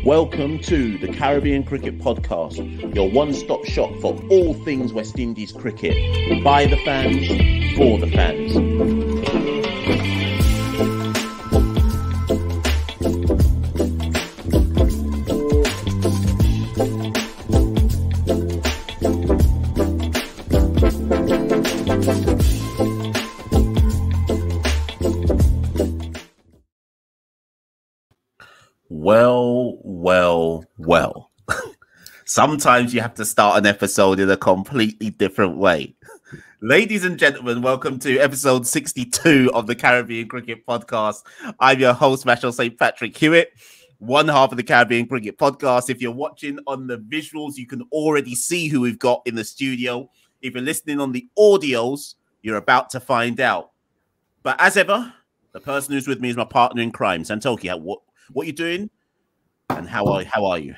Welcome to the Caribbean Cricket Podcast, your one-stop shop for all things West Indies cricket. By the fans, for the fans. Well. Sometimes you have to start an episode in a completely different way. Ladies and gentlemen, welcome to episode 62 of the Caribbean Cricket Podcast. I'm your host, Mashal St. Patrick Hewitt, one half of the Caribbean Cricket Podcast. If you're watching on the visuals, you can already see who we've got in the studio. If you're listening on the audios, you're about to find out. But as ever, the person who's with me is my partner in crime, Santoki. What you doing? And how are you?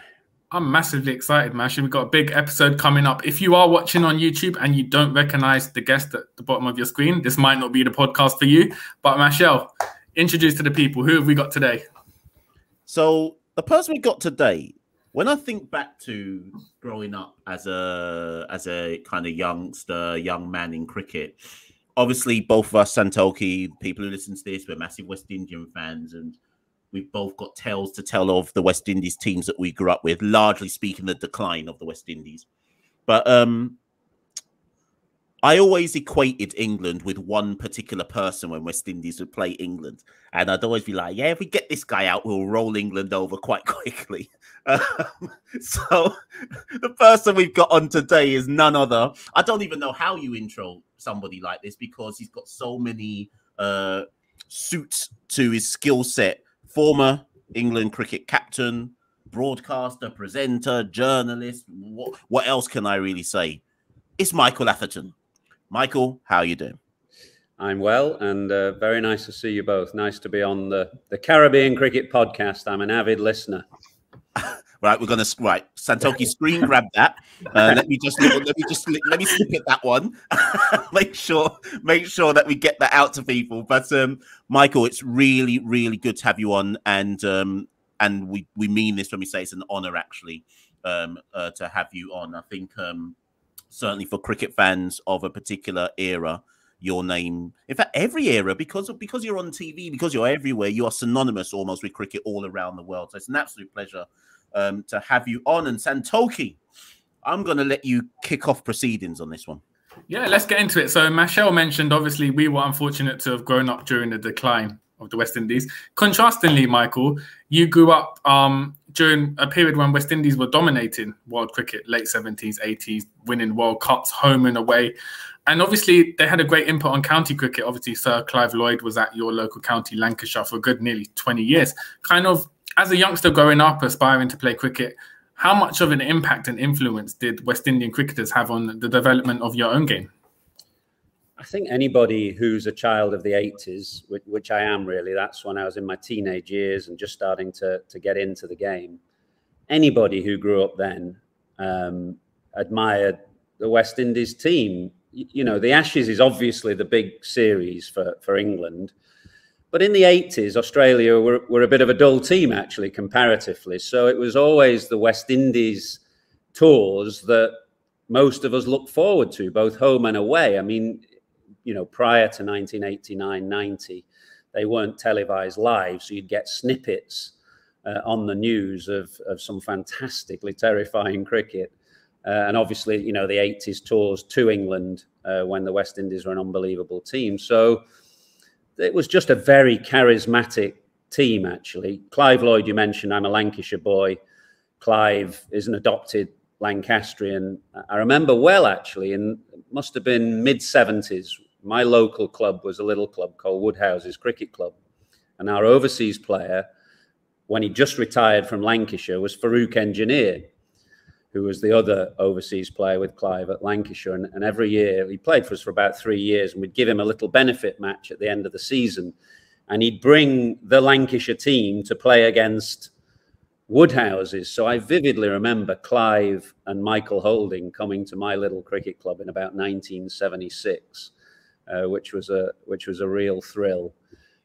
I'm massively excited, Mash. We've got a big episode coming up. If you are watching on YouTube and you don't recognize the guest at the bottom of your screen, this might not be the podcast for you. But Mashal, introduce to the people. Who have we got today? So the person we got today, when I think back to growing up as a kind of young man in cricket, obviously both of us, Santoki, people who listen to this, we're massive West Indian fans, and we've both got tales to tell of the West Indies teams that we grew up with, largely speaking the decline of the West Indies. But I always equated England with one particular person when West Indies would play England. And I'd always be like, yeah, if we get this guy out, we'll roll England over quite quickly. So the person we've got on today is none other. I don't even know how you intro somebody like this because he's got so many suits to his skill set. Former England cricket captain, broadcaster, presenter, journalist. What else can I really say? It's Michael Atherton. Michael, how are you doing? I'm well, and very nice to see you both. Nice to be on the Caribbean Cricket Podcast. I'm an avid listener. Right, we're gonna Santoki, screen grab that. Let me slip at that one. make sure that we get that out to people. But Michael, it's really, really good to have you on, and we mean this when we say it's an honor actually to have you on. I think certainly for cricket fans of a particular era, your name, in fact, every era, because you're on TV, because you're everywhere, you are synonymous almost with cricket all around the world. So it's an absolute pleasure to have you on. And Santoki, I'm going to let you kick off proceedings on this one. Yeah, let's get into it. So Mashal mentioned, obviously, we were unfortunate to have grown up during the decline of the West Indies. Contrastingly, Michael, you grew up during a period when West Indies were dominating world cricket, late 70s, 80s, winning World Cups, home and away. And obviously, they had a great input on county cricket. Obviously, Sir Clive Lloyd was at your local county, Lancashire, for a good nearly 20 years. Kind of, as a youngster growing up, aspiring to play cricket, how much of an impact and influence did West Indian cricketers have on the development of your own game? I think anybody who's a child of the 80s, which I am really, that's when I was in my teenage years and just starting to get into the game. Anybody who grew up then admired the West Indies team. You know, the Ashes is obviously the big series for England. But in the 80s, Australia were a bit of a dull team, actually, comparatively. So it was always the West Indies tours that most of us looked forward to, both home and away. I mean, you know, prior to 1989-90, they weren't televised live, so you'd get snippets on the news of some fantastically terrifying cricket. And obviously, you know, the 80s tours to England when the West Indies were an unbelievable team. So it was just a very charismatic team, actually. Clive Lloyd, you mentioned, I'm a Lancashire boy. Clive is an adopted Lancastrian. I remember well, actually, must have been mid-70s. My local club was a little club called Woodhouses Cricket Club. And our overseas player, when he just retired from Lancashire, was Farouk Engineer, who was the other overseas player with Clive at Lancashire. And every year, he played for us for about 3 years, and we'd give him a little benefit match at the end of the season. And he'd bring the Lancashire team to play against Woodhouses. So I vividly remember Clive and Michael Holding coming to my little cricket club in about 1976, which was a real thrill.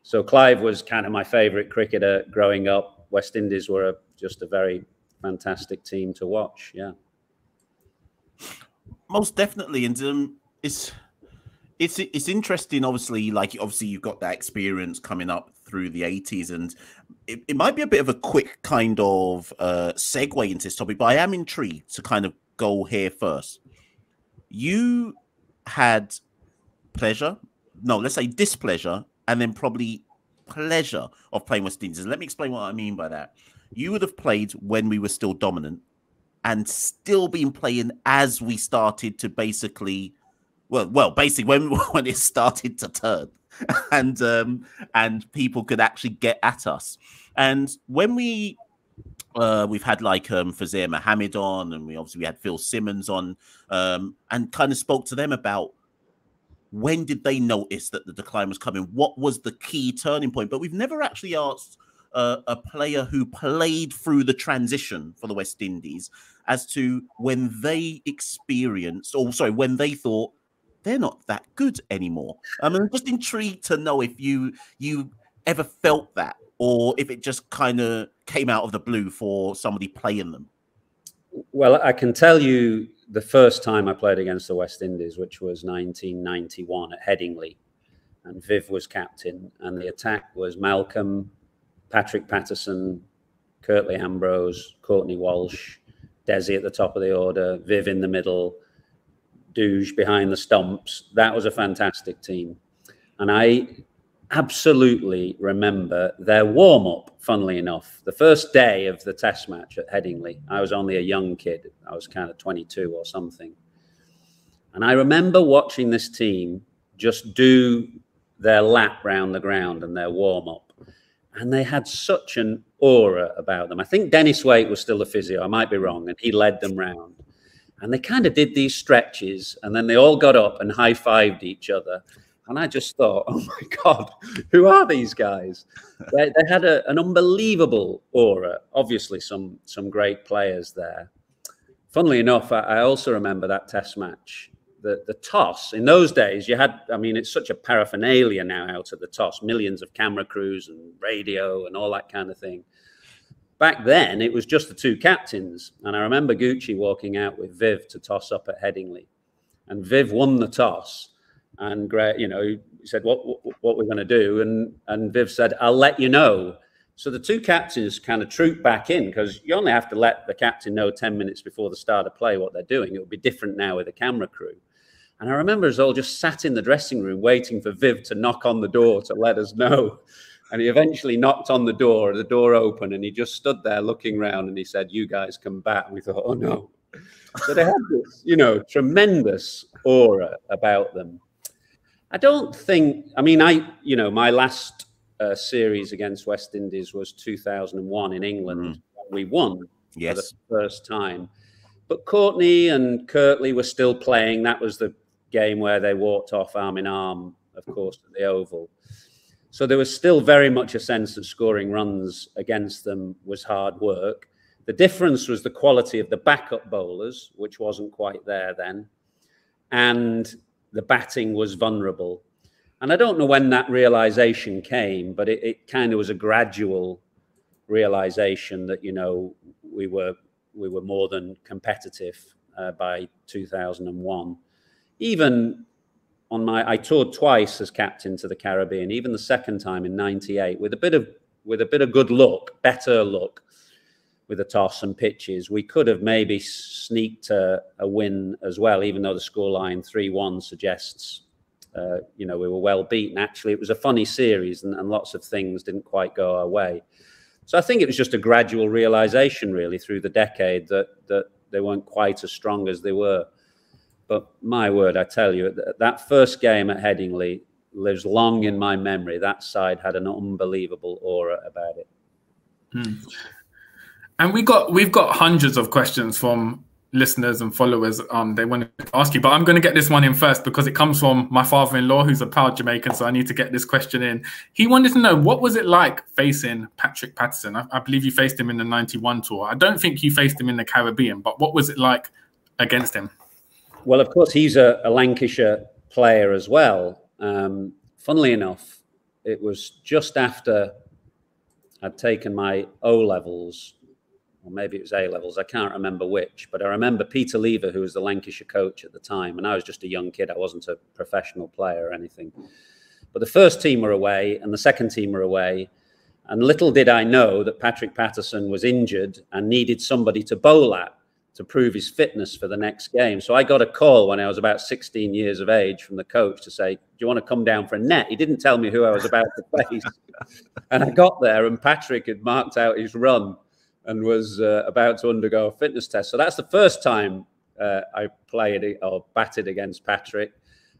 So Clive was kind of my favourite cricketer growing up. West Indies were just a very fantastic team to watch. Yeah, most definitely, and it's interesting. Obviously, you've got that experience coming up through the 80s, and it might be a bit of a quick kind of segue into this topic, but I am intrigued to kind of go here first. You had pleasure, no, let's say displeasure, and then probably pleasure of playing West Indies. Let me explain what I mean by that. You would have played when we were still dominant and still been playing as we started to basically when it started to turn and people could actually get at us. And when we've had like Fazir Mohammed on, and we had Phil Simmons on, and kind of spoke to them about when did they notice that the decline was coming? What was the key turning point? But we've never actually asked a player who played through the transition for the West Indies as to when they experienced, when they thought they're not that good anymore. I'm just intrigued to know if you ever felt that, or if it just kind of came out of the blue for somebody playing them. Well, I can tell you the first time I played against the West Indies, which was 1991 at Headingley, and Viv was captain, and the attack was Malcolm, Patrick Patterson, Curtly Ambrose, Courtney Walsh, Desi at the top of the order, Viv in the middle, Douge behind the stumps. That was a fantastic team. And I absolutely remember their warm-up, funnily enough. The first day of the test match at Headingley, I was only a young kid. I was kind of 22 or something. And I remember watching this team just do their lap round the ground and their warm-up. And they had such an aura about them. I think Dennis Waite was still the physio. I might be wrong. And he led them round. And they kind of did these stretches, and then they all got up and high-fived each other. And I just thought, oh, my God, who are these guys? They had an unbelievable aura. Obviously, some great players there. Funnily enough, I also remember that test match, the toss. In those days, you had, I mean, it's such a paraphernalia now out of the toss, millions of camera crews and radio and all that kind of thing. Back then, it was just the two captains. And I remember Gucci walking out with Viv to toss up at Headingley. And Viv won the toss. And, he said, what we're going to do. And Viv said, I'll let you know. So the two captains kind of trooped back in, because you only have to let the captain know 10 minutes before the start of play what they're doing. It would be different now with the camera crew. And I remember us all just sat in the dressing room waiting for Viv to knock on the door to let us know. And he eventually knocked on the door opened, and he just stood there looking around, and he said, you guys come back. And we thought, oh, no. So they had this, tremendous aura about them. I don't think, my last series against West Indies was 2001 in England. We won for the first time. But Courtney and Curtly were still playing. That was the game where they walked off arm in arm, of course, at the Oval. So there was still very much a sense that scoring runs against them was hard work. The difference was the quality of the backup bowlers, which wasn't quite there then. And the batting was vulnerable. And I don't know when that realization came, but it kind of was a gradual realization that, we were more than competitive by 2001. Even I toured twice as captain to the Caribbean, even the second time in 98, with a bit of good luck, better luck with the toss and pitches. We could have maybe sneaked a win as well, even though the scoreline 3-1 suggests, we were well beaten. Actually, it was a funny series and lots of things didn't quite go our way. So I think it was just a gradual realization, really, through the decade that they weren't quite as strong as they were. But my word, I tell you, that first game at Headingley lives long in my memory. That side had an unbelievable aura about it. And we've got hundreds of questions from listeners and followers they want to ask you, but I'm going to get this one in first because it comes from my father-in-law, who's a proud Jamaican, so I need to get this question in. He wanted to know, what was it like facing Patrick Patterson? I believe you faced him in the 91 tour. I don't think you faced him in the Caribbean, but what was it like against him? Well, of course, he's a Lancashire player as well. Funnily enough, it was just after I'd taken my O-levels, or maybe it was A-levels, I can't remember which, but I remember Peter Lever, who was the Lancashire coach at the time, and I was just a young kid. I wasn't a professional player or anything. But the first team were away and the second team were away, and little did I know that Patrick Patterson was injured and needed somebody to bowl at to prove his fitness for the next game. So I got a call when I was about 16 years of age from the coach to say, do you want to come down for a net? He didn't tell me who I was about to face. And I got there and Patrick had marked out his run and was about to undergo a fitness test. So that's the first time I played or batted against Patrick.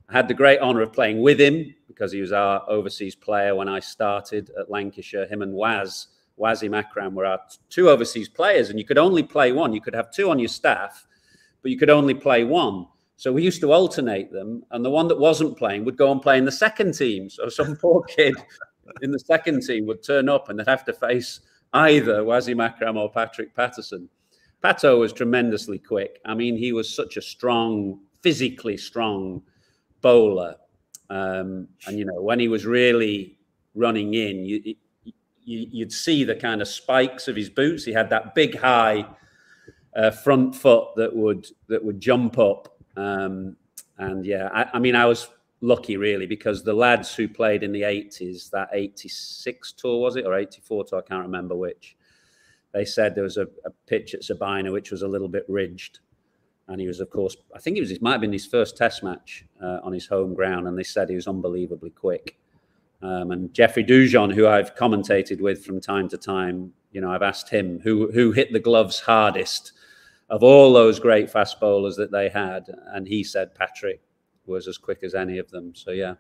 I had the great honour of playing with him because he was our overseas player when I started at Lancashire. Him and Wasim Akram were our two overseas players, and you could only play one. You could have two on your staff, but you could only play one. So we used to alternate them, and the one that wasn't playing would go and play in the second team. So some poor kid in the second team would turn up and they'd have to face either Wasim Akram or Patrick Patterson. Pato was tremendously quick. I mean, he was such a strong, physically strong bowler. And, you know, when he was really running in, you'd see the kind of spikes of his boots. He had that big, high front foot that would jump up. And yeah, I mean, I was lucky really because the lads who played in the 80s, that 86 tour, was it, or 84 tour, I can't remember which, they said there was a pitch at Sabina which was a little bit ridged. And he was, of course, I think it might have been his first test match on his home ground. And they said he was unbelievably quick. And Jeffrey Dujon, who I've commentated with from time to time, you know, I've asked him who hit the gloves hardest of all those great fast bowlers that they had. And he said Patrick was as quick as any of them. So, yeah.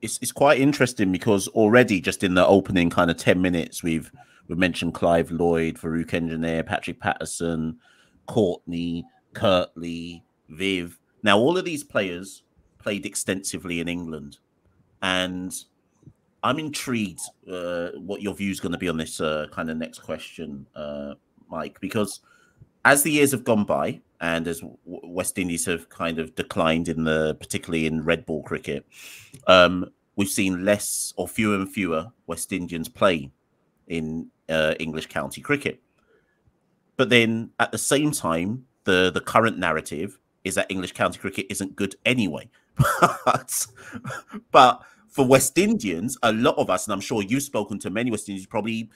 It's quite interesting because already just in the opening kind of 10 minutes, we've mentioned Clive Lloyd, Farouk Engineer, Patrick Patterson, Courtney, Kirtley, Viv. Now, all of these players played extensively in England. And I'm intrigued what your view is going to be on this kind of next question, Mike, because as the years have gone by and as West Indies have kind of declined particularly in red ball cricket, we've seen less or fewer and fewer West Indians play in English county cricket. But then at the same time, the current narrative is that English county cricket isn't good anyway. But for West Indians, a lot of us, and I'm sure you've spoken to many West Indians, probably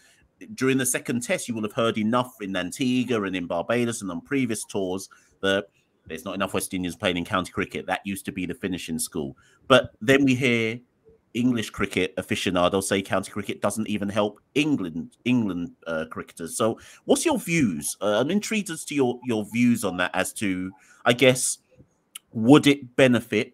during the second test, you will have heard enough in Antigua and in Barbados and on previous tours that there's not enough West Indians playing in county cricket. That used to be the finishing school. But then we hear English cricket aficionados say county cricket doesn't even help England cricketers. So what's your views? I'm intrigued as to your views on that as to, I guess, would it benefit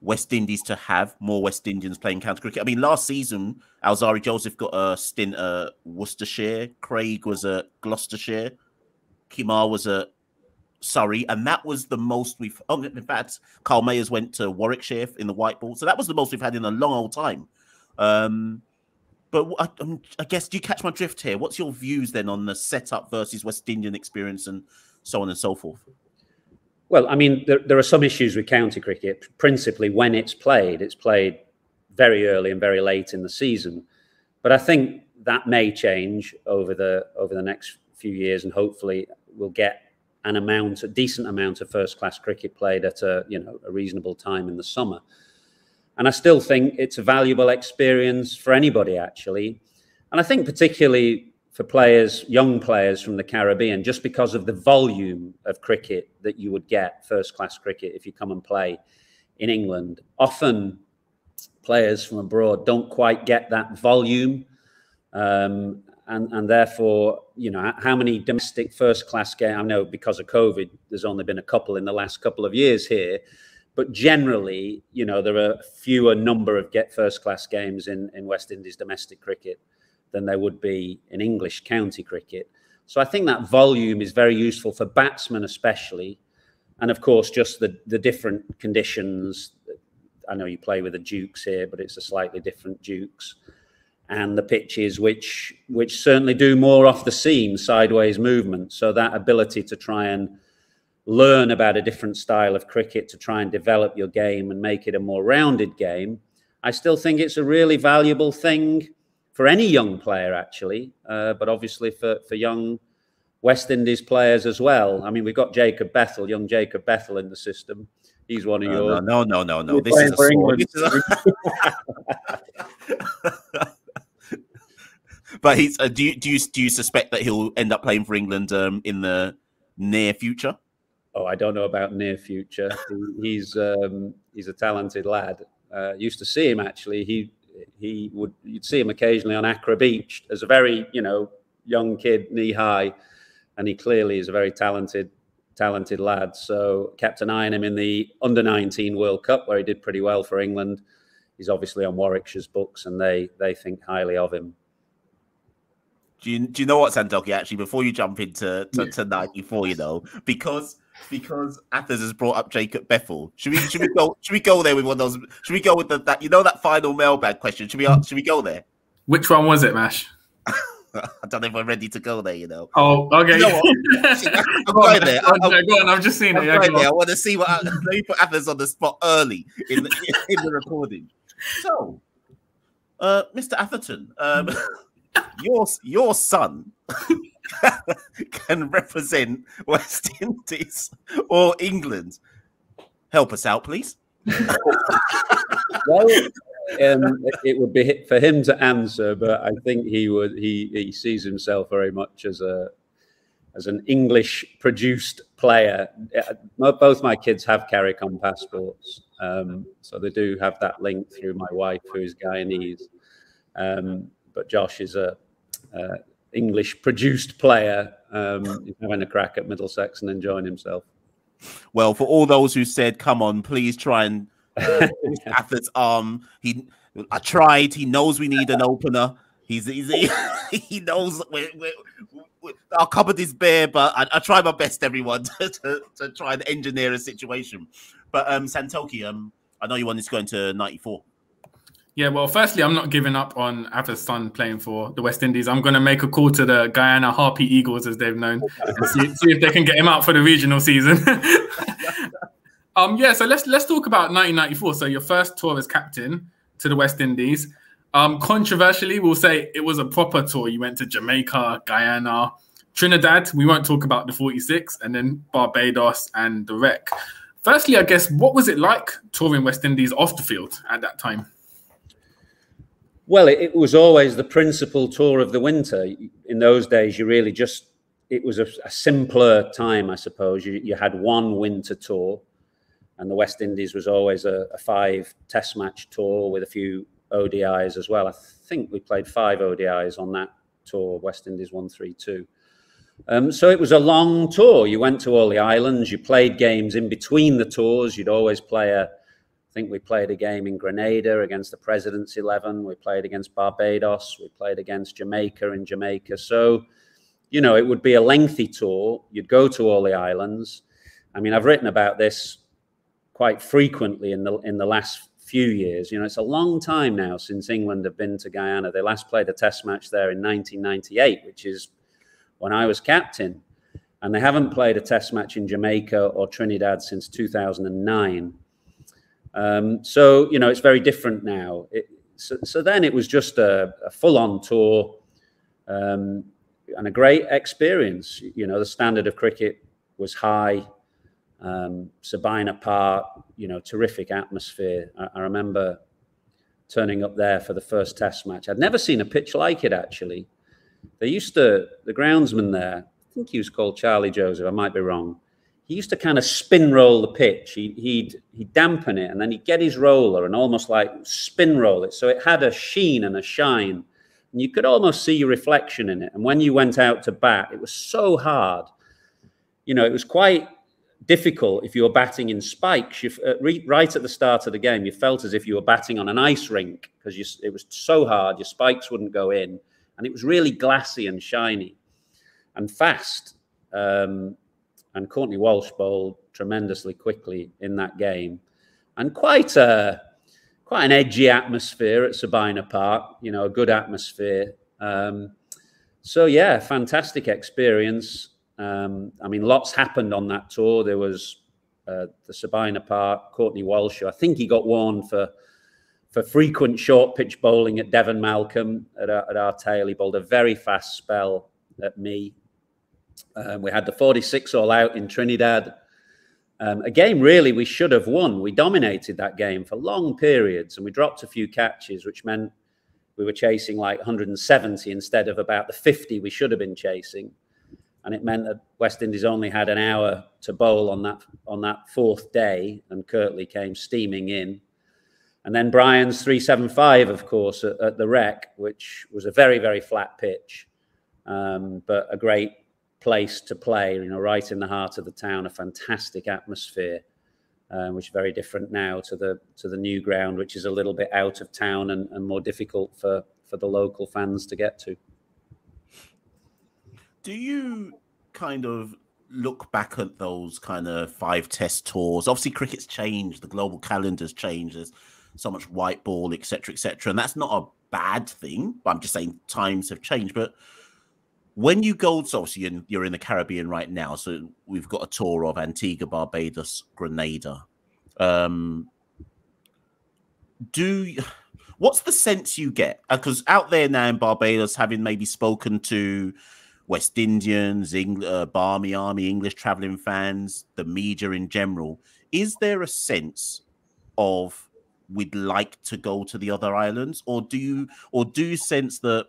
West Indies to have more West Indians playing county cricket? I mean, last season, Alzari Joseph got a stint at Worcestershire. Craig was at Gloucestershire. Kimar was at Surrey. And that was the most we've... Oh, in fact, Carl Mayers went to Warwickshire in the white ball. So that was the most we've had in a long old time. But I guess, do you catch my drift here? What's your views then on the setup versus West Indian experience and so on and so forth? Well, I mean, there are some issues with county cricket, principally when it's played. It's played very early and very late in the season. But I think that may change over the next few years, and hopefully we'll get a decent amount of first-class cricket played at a reasonable time in the summer. And I still think it's a valuable experience for anybody, actually. And I think particularly for players, young players from the Caribbean, just because of the volume of cricket that you would get, first-class cricket, if you come and play in England. Often players from abroad don't quite get that volume. And therefore, you know, how many domestic first-class games? I know because of COVID, there's only been a couple in the last couple of years here. But generally, you know, there are fewer number of first-class games in West Indies domestic cricket than there would be in English county cricket. So I think that volume is very useful for batsmen especially. And of course, just the different conditions. I know you play with the Dukes here, but it's a slightly different Dukes. And the pitches, which certainly do more off the seam, sideways movement. So that ability to try and learn about a different style of cricket, to try and develop your game and make it a more rounded game, I still think it's a really valuable thing. for any young player, actually, but obviously for young West Indies players as well. I mean, we've got Jacob Bethel, young Jacob Bethel in the system. He's one of yours. No. This is a sword. But he's. Do you suspect that he'll end up playing for England in the near future? Oh, I don't know about near future. He's a talented lad. Used to see him actually. You'd see him occasionally on Accra Beach as a very young kid, knee high, and he clearly is a very talented lad. So kept an eye on him in the under-19 World Cup where he did pretty well for England. He's obviously on Warwickshire's books, and they think highly of him. Do you know what, Santoki? Actually, before you jump into 94, because Athers has brought up Jacob Bethel, should we go there with one of those? Should we go with that final mailbag question? Should we go there? Which one was it, Mash? I don't know if we're ready to go there. Oh, okay. You know what? I'm going there. Go on. I've just seen it. I want to see what. Let me put Athers on the spot early in the recording. So, Mr. Atherton, your son can represent West Indies or England. Help us out, please. Well, it would be for him to answer, but I think he sees himself very much as an English produced player. Both my kids have CARICOM passports, so they do have that link through my wife, who is Guyanese. But Josh is a English produced player. He's having a crack at Middlesex and enjoying himself. Well, for all those who said, "Come on, please try and Athers' arm," I tried. He knows we need an opener. He knows our cupboard is bare, but I try my best, everyone, to try and engineer a situation. But Santoki, I know you wanted to go into 94. Yeah, well, firstly, I'm not giving up on Athers' son playing for the West Indies. I'm going to make a call to the Guyana Harpy Eagles, as they've known, and see if they can get him out for the regional season. Yeah, so let's talk about 1994. So your first tour as captain to the West Indies. Controversially, we'll say it was a proper tour. You went to Jamaica, Guyana, Trinidad. We won't talk about the 46, and then Barbados and the Wreck. Firstly, I guess, what was it like touring West Indies off the field at that time? Well, it was always the principal tour of the winter. In those days, it was a simpler time, I suppose. You had one winter tour, and the West Indies was always a 5 test match tour with a few ODIs as well. I think we played 5 ODIs on that tour, West Indies 1-3-2. So it was a long tour. You went to all the islands, you played games in between the tours. You'd always play I think we played a game in Grenada against the President's 11. We played against Barbados. We played against Jamaica in Jamaica. So, it would be a lengthy tour. You'd go to all the islands. I mean, I've written about this quite frequently in the last few years. It's a long time now since England have been to Guyana. They last played a test match there in 1998, which is when I was captain. And they haven't played a test match in Jamaica or Trinidad since 2009. So, it's very different now. So then it was just a full-on tour and a great experience. The standard of cricket was high. Sabina Park, terrific atmosphere. I remember turning up there for the first test match. I'd never seen a pitch like it, actually. The groundsman there, I think he was called Charlie Joseph, I might be wrong. He used to kind of spin roll the pitch. He'd dampen it, and then he'd get his roller and almost like spin roll it. So it had a sheen and a shine, and you could almost see your reflection in it. And when you went out to bat, it was so hard. It was quite difficult if you were batting in spikes. Right at the start of the game, you felt as if you were batting on an ice rink because it was so hard. Your spikes wouldn't go in, and it was really glassy and shiny and fast. And Courtney Walsh bowled tremendously quickly in that game, and quite an edgy atmosphere at Sabina Park. A good atmosphere. So yeah, fantastic experience. I mean, lots happened on that tour. There was the Sabina Park, Courtney Walsh. I think he got warned for for frequent short pitch bowling at Devon Malcolm at our tail. He bowled a very fast spell at me. We had the 46 all out in Trinidad. A game really we should have won. We dominated that game for long periods, and we dropped a few catches, which meant we were chasing like 170 instead of about the 50 we should have been chasing. And it meant that West Indies only had an hour to bowl on that fourth day, and Kirtley came steaming in. And then Brian's 375, of course, at the Rec, which was a very, very flat pitch, but a great place to play, right in the heart of the town, a fantastic atmosphere, which is very different now to the new ground, which is a little bit out of town and more difficult for the local fans to get to. Do you kind of look back at those kind of 5 test tours? Obviously, cricket's changed, the global calendar's changed, there's so much white ball, etc., and that's not a bad thing, but I'm just saying times have changed. But when you go, so obviously you're in the Caribbean right now, so we've got a tour of Antigua, Barbados, Grenada. What's the sense you get? Because out there now in Barbados, having maybe spoken to West Indians, Barmy Army, English traveling fans, the media in general, is there a sense of we'd like to go to the other islands, or do you sense that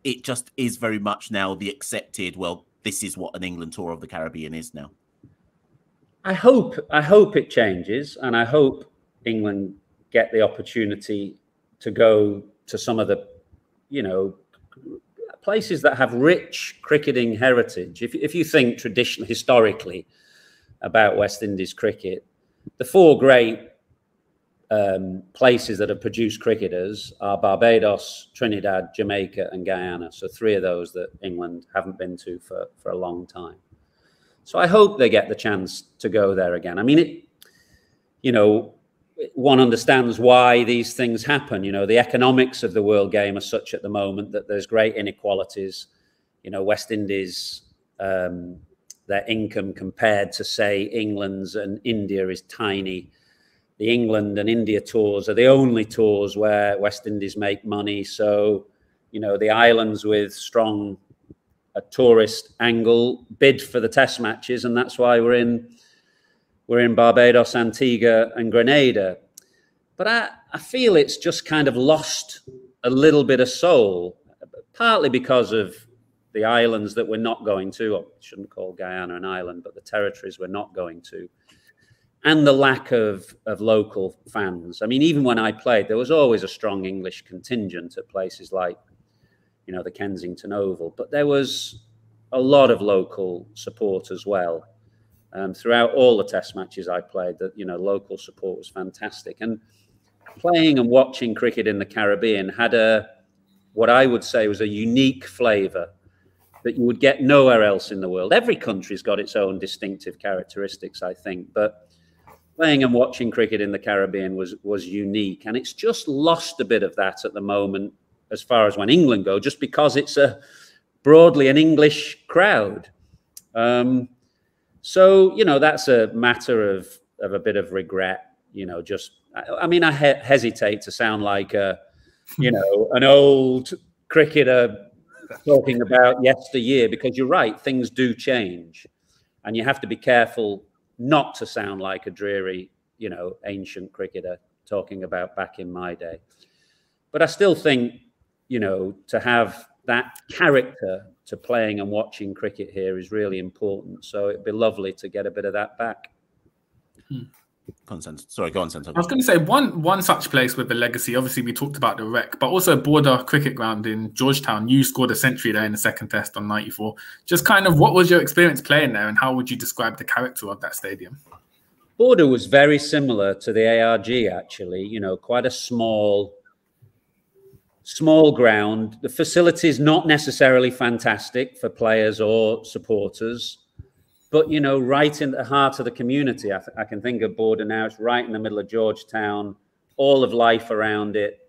it just is very much now the accepted, well, this is what an England tour of the Caribbean is now? I hope it changes, and I hope England get the opportunity to go to some of the, places that have rich cricketing heritage. If you think traditionally, historically about West Indies cricket, the 4 great places that have produced cricketers are Barbados, Trinidad, Jamaica, and Guyana. So 3 of those that England haven't been to for a long time. So I hope they get the chance to go there again. I mean, one understands why these things happen. The economics of the world game are such at the moment that there's great inequalities. West Indies, their income compared to, say, England's and India is tiny. The England and India tours are the only tours where West Indies make money. So, the islands with strong tourist angle bid for the test matches, and that's why we're in Barbados, Antigua, and Grenada. But I feel it's just kind of lost a little bit of soul, partly because of the islands that we're not going to. I shouldn't call Guyana an island, but the territories we're not going to. And the lack of local fans. I mean, even when I played, there was always a strong English contingent at places like, the Kensington Oval. But there was a lot of local support as well. Throughout all the test matches I played, that local support was fantastic. And playing and watching cricket in the Caribbean had what I would say was a unique flavour that you would get nowhere else in the world. Every country's got its own distinctive characteristics, I think, but playing and watching cricket in the Caribbean was unique, and it's just lost a bit of that at the moment as far as when England go, just because it's broadly an English crowd. So, that's a matter of a bit of regret, I hesitate to sound like an old cricketer talking about yesteryear, because you're right, things do change, and you have to be careful not to sound like a dreary, ancient cricketer talking about back in my day. But I still think, to have that character to playing and watching cricket here is really important. So it'd be lovely to get a bit of that back. Sorry, go on, Santo. I was going to say one such place with the legacy. Obviously, we talked about the Rec, but also Border Cricket Ground in Georgetown. You scored a century there in the second test on 94. Just kind of, what was your experience playing there, and how would you describe the character of that stadium? Border was very similar to the ARG, actually. Quite a small ground. The facilities not necessarily fantastic for players or supporters. But, right in the heart of the community, I can think of Border now. It's right in the middle of Georgetown, all of life around it.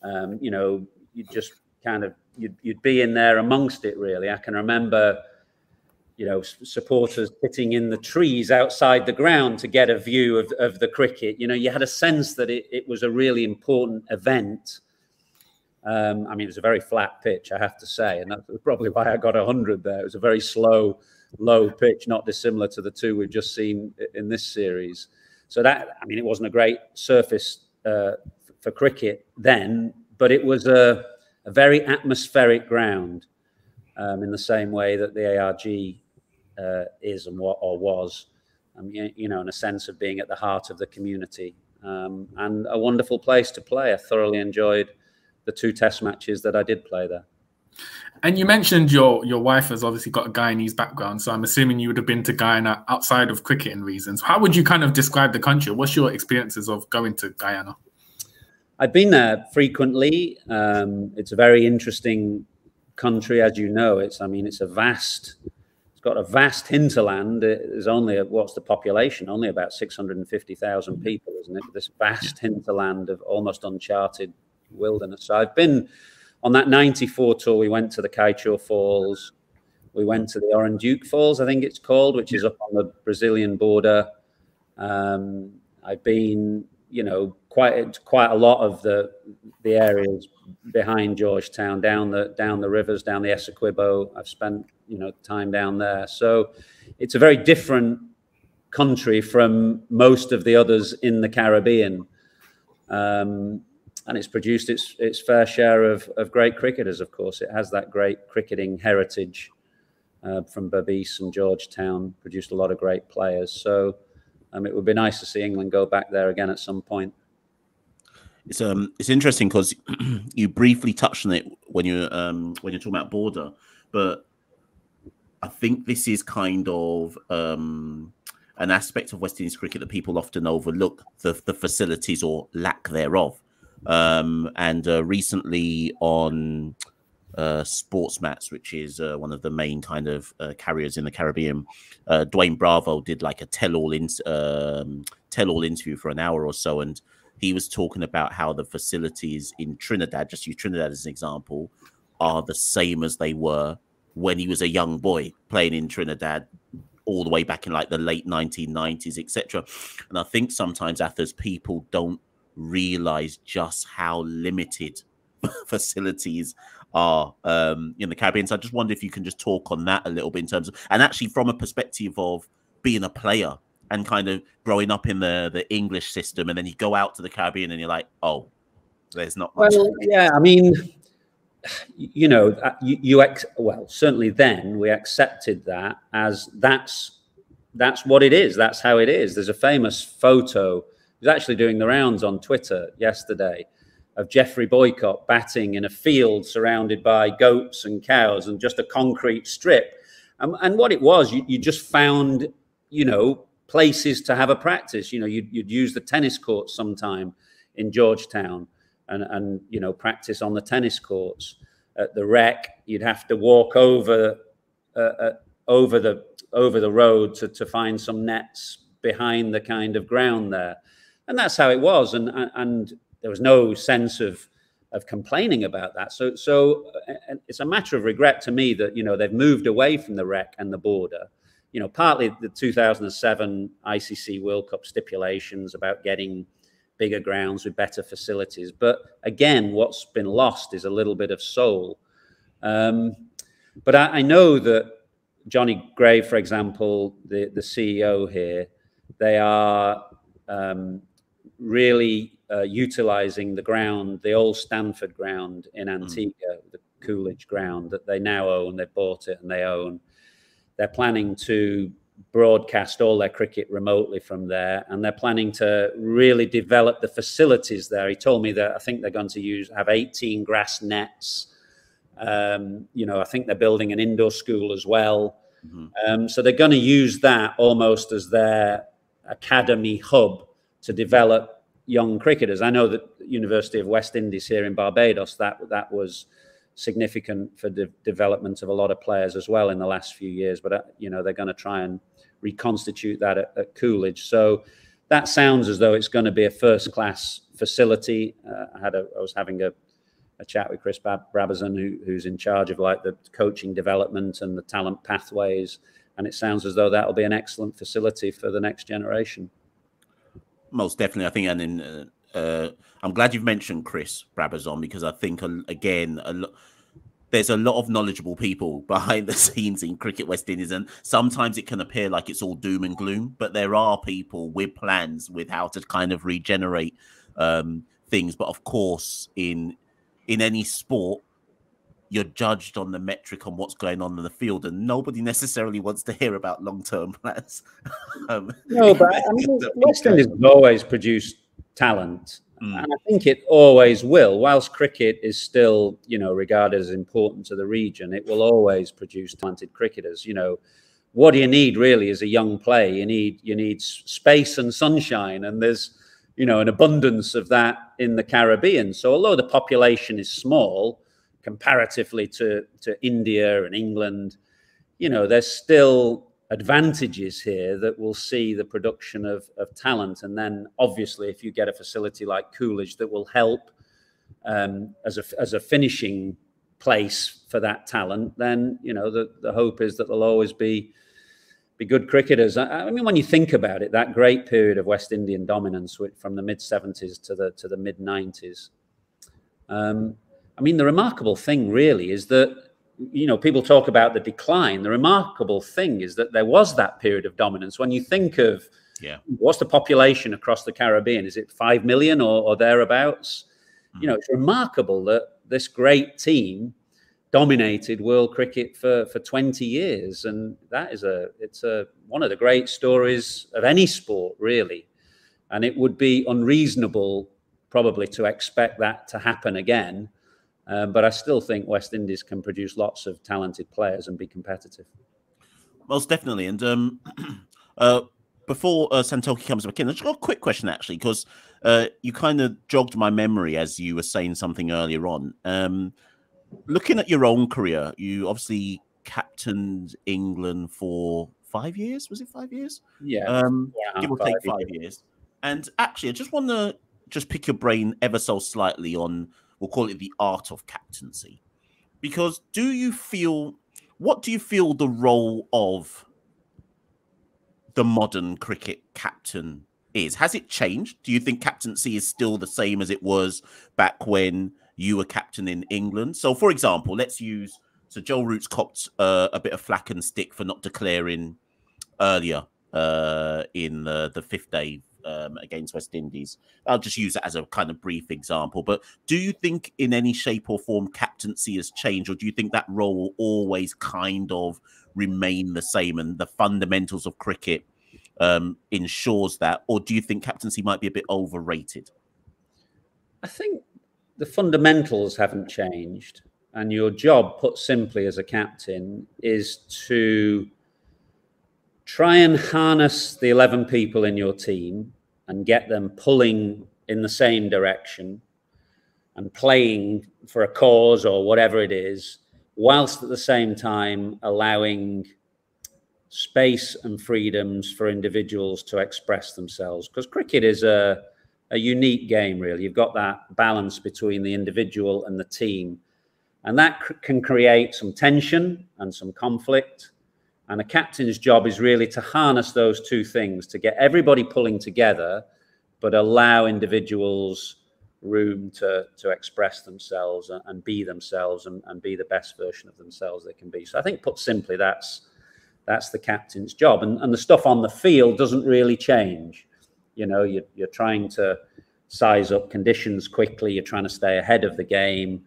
You just kind of, you'd be in there amongst it, really. I can remember you know, supporters sitting in the trees outside the ground to get a view of the cricket. You know, you had a sense that it was a really important event. I mean, it was a very flat pitch, I have to say, and that's probably why I got 100 there. It was a very slow, low pitch, not dissimilar to the two we've just seen in this series. So that, I mean, it wasn't a great surface for cricket then, but it was a very atmospheric ground, in the same way that the ARG is and was. You know, in a sense of being at the heart of the community, and a wonderful place to play. I thoroughly enjoyed the 2 test matches that I did play there. And you mentioned your wife has obviously got a Guyanese background, so I'm assuming you would have been to Guyana outside of cricketing reasons. How would you kind of describe the country? What's your experiences of going to Guyana? I've been there frequently. It's a very interesting country, as you know. It's got a vast hinterland. There's only, what's the population? Only about 650,000 people, isn't it? This vast hinterland of almost uncharted wilderness. So I've been on that 94 tour. We went to the Kaichor Falls. We went to the Oranduke Falls, I think it's called, which is up on the Brazilian border. I've been, you know, quite a lot of the areas behind Georgetown, down the rivers, down the Essequibo. I've spent, you know, time down there. So it's a very different country from most of the others in the Caribbean. And it's produced its fair share of great cricketers, of course. It has that great cricketing heritage from Berbice and Georgetown, produced a lot of great players. So it would be nice to see England go back there again at some point. It's interesting because you briefly touched on it when you're talking about border, but I think this is kind of an aspect of West Indies cricket that people often overlook, the facilities or lack thereof. And recently on Sportsmats, which is one of the main kind of carriers in the Caribbean, Dwayne Bravo did like a tell-all interview for an hour or so, and he was talking about how the facilities in Trinidad, just use Trinidad as an example, are the same as they were when he was a young boy playing in Trinidad all the way back in like the late 1990s, etc. And I think sometimes Athers people don't realize just how limited facilities are in the Caribbean. So I just wonder if you can just talk on that a little bit in terms of, and actually from a perspective of being a player and kind of growing up in the English system, and then you go out to the Caribbean and you're like, oh, there's not much. Well, yeah, I mean, you know, well, certainly then we accepted that as that's what it is. That's how it is. There's a famous photo. It was actually doing the rounds on Twitter yesterday of Geoffrey Boycott batting in a field surrounded by goats and cows and just a concrete strip. And what it was, you just found, you know, places to have a practice. You know, you'd use the tennis courts sometime in Georgetown and you know, practice on the tennis courts. At the Rec, you'd have to walk over the road to find some nets behind the kind of ground there. And that's how it was. And there was no sense of complaining about that. So it's a matter of regret to me that, you know, they've moved away from the Rec and the border. You know, partly the 2007 ICC World Cup stipulations about getting bigger grounds with better facilities. But again, what's been lost is a little bit of soul. But I know that Johnny Gray, for example, the CEO here, they are really utilizing the ground, the old Stanford ground in Antigua, the Coolidge ground that they now own. They bought it and they own. They're planning to broadcast all their cricket remotely from there, and they're planning to really develop the facilities there. He told me that I think they're going to have 18 grass nets. You know, I think they're building an indoor school as well. So they're going to use that almost as their academy hub to develop young cricketers. I know that University of West Indies here in Barbados, that was significant for the development of a lot of players as well in the last few years. But, you know, they're going to try and reconstitute that at Coolidge. So that sounds as though it's going to be a first-class facility. I was having a chat with Chris Brabazon, who's in charge of like the coaching development and the talent pathways. And it sounds as though that'll be an excellent facility for the next generation. Most definitely, I think, and I'm glad you've mentioned Chris Brabazon, because I think again there's a lot of knowledgeable people behind the scenes in Cricket West Indies, and sometimes it can appear like it's all doom and gloom, but there are people with plans with how to kind of regenerate things. But of course, in any sport, you're judged on the metric on what's going on in the field, and nobody necessarily wants to hear about long-term plans. No, but I mean, West Indies has always produced talent, and I think it always will. Whilst cricket is still, regarded as important to the region, it will always produce talented cricketers. What do you need really as a young player? You need space and sunshine, and there's an abundance of that in the Caribbean. So although the population is small comparatively to India and England, there's still advantages here that will see the production of talent. And then obviously if you get a facility like Coolidge that will help as a finishing place for that talent, then the hope is that there'll always be good cricketers. I mean, when you think about it, that great period of West Indian dominance from the mid-70s to the mid-90s, I mean, the remarkable thing really is that, people talk about the decline. The remarkable thing is that there was that period of dominance. When you think of what's the population across the Caribbean, is it 5 million or thereabouts? It's remarkable that this great team dominated world cricket for 20 years. And it's one of the great stories of any sport, really. And it would be unreasonable probably to expect that to happen again. But I still think West Indies can produce lots of talented players and be competitive. Most definitely. And before Santoki comes back in, I've just got a quick question, actually, because you kind of jogged my memory as you were saying something earlier on. Looking at your own career, you obviously captained England for 5 years. Was it 5 years? Yeah. Give or take 5 years. And actually, I just want to pick your brain ever so slightly on, we'll call it the art of captaincy. Because what do you feel the role of the modern cricket captain is? Has it changed? Do you think captaincy is still the same as it was back when you were captain in England? So, for example, so Joe Root's copped a bit of flack and stick for not declaring earlier in the fifth day against West Indies. I'll just use that as a kind of brief example. But do you think in any shape or form captaincy has changed, or do you think that role will always kind of remain the same and the fundamentals of cricket ensures that? Or do you think captaincy might be a bit overrated? I think the fundamentals haven't changed. And your job, put simply as a captain, is to try and harness the 11 people in your team and get them pulling in the same direction and playing for a cause or whatever it is, whilst at the same time allowing space and freedoms for individuals to express themselves. Because cricket is a unique game, really. You've got that balance between the individual and the team. And that can create some tension and some conflict. And a captain's job is really to harness those two things, to get everybody pulling together, but allow individuals room to express themselves and be themselves and be the best version of themselves they can be. So I think, put simply, that's the captain's job. And the stuff on the field doesn't really change. You're trying to size up conditions quickly. You're trying to stay ahead of the game.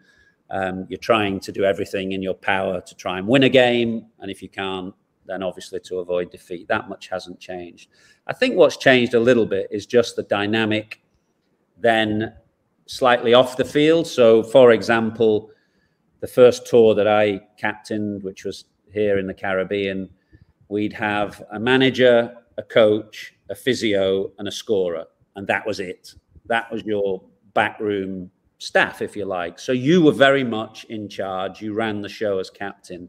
You're trying to do everything in your power to try and win a game. And if you can't, then obviously to avoid defeat. That much hasn't changed. I think what's changed a little bit is just the dynamic then slightly off the field. So, for example, the first tour that I captained, which was here in the Caribbean, we'd have a manager, a coach, a physio, and a scorer. And that was it. That was your backroom staff, if you like. So you were very much in charge. You ran the show as captain.